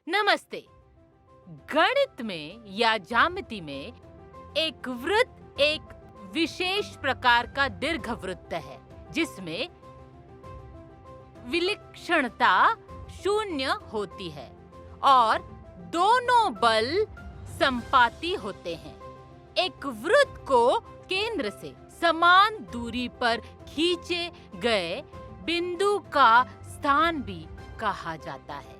नमस्ते। गणित में या ज्यामिति में एक वृत्त एक विशेष प्रकार का दीर्घवृत्त है जिसमें विलक्षणता शून्य होती है और दोनों बल संपाती होते हैं। एक वृत्त को केंद्र से समान दूरी पर खींचे गए बिंदु का स्थान भी कहा जाता है।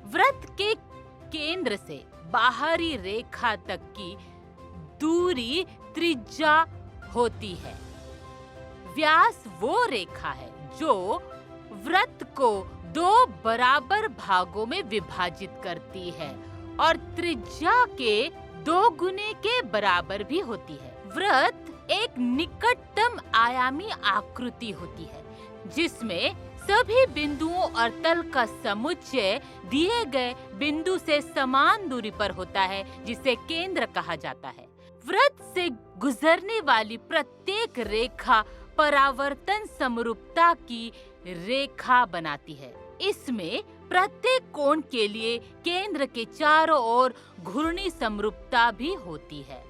वृत्त के केंद्र से बाहरी रेखा तक की दूरी त्रिज्या होती है। व्यास वो रेखा है जो वृत्त को दो बराबर भागों में विभाजित करती है और त्रिज्या के 2 गुने के बराबर भी होती है। वृत्त एक निकटतम आयामी आकृति होती है जिसमें सभी बिंदुओं और तल का समुच्चय दिए गए बिंदु से समान दूरी पर होता है जिसे केंद्र कहा जाता है। वृत्त से गुजरने वाली प्रत्येक रेखा परावर्तन समरूपता की रेखा बनाती है। इसमें प्रत्येक कोण के लिए केंद्र के चारों ओर घूर्णी समरूपता भी होती है।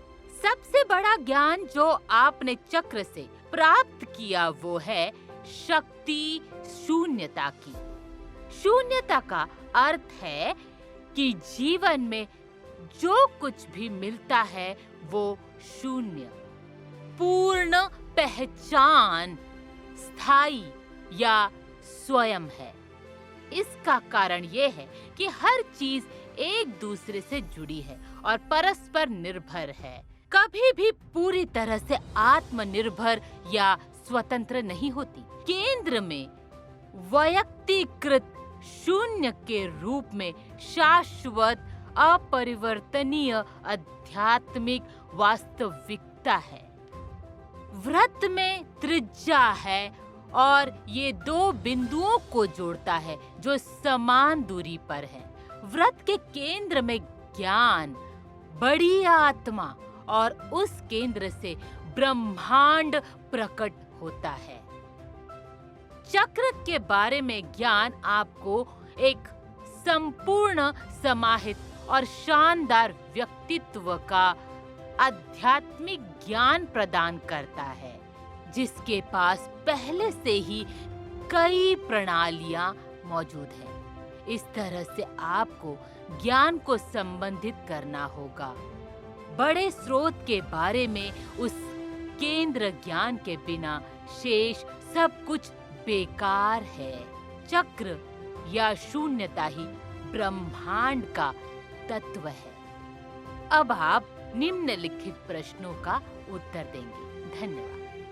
सबसे बड़ा ज्ञान जो आपने चक्र से प्राप्त किया वो है शक्ति शून्यता की। शून्यता का अर्थ है कि जीवन में जो कुछ भी मिलता है वो शून्य, पूर्ण पहचान, स्थायी या स्वयं है। इसका कारण ये है कि हर चीज एक दूसरे से जुड़ी है और परस्पर निर्भर है। कभी भी पूरी तरह से आत्मनिर्भर या स्वतंत्र नहीं होती। केंद्र में वैयक्तिकृत शून्य के रूप में शाश्वत अपरिवर्तनीय आध्यात्मिक वास्तविकता है। वृत्त में त्रिज्या है और ये 2 बिंदुओं को जोड़ता है जो समान दूरी पर है। वृत्त के केंद्र में ज्ञान, बड़ी आत्मा और उस केंद्र से ब्रह्मांड प्रकट होता है। चक्र के बारे में ज्ञान आपको एक संपूर्ण समाहित और शानदार व्यक्तित्व का आध्यात्मिक ज्ञान प्रदान करता है जिसके पास पहले से ही कई प्रणालियां मौजूद हैं। इस तरह से आपको ज्ञान को संबंधित करना होगा। बड़े स्रोत के बारे में उस केंद्र ज्ञान के बिना शेष सब कुछ बेकार है। चक्र या शून्यता ही ब्रह्मांड का तत्व है। अब आप निम्नलिखित प्रश्नों का उत्तर देंगे। धन्यवाद।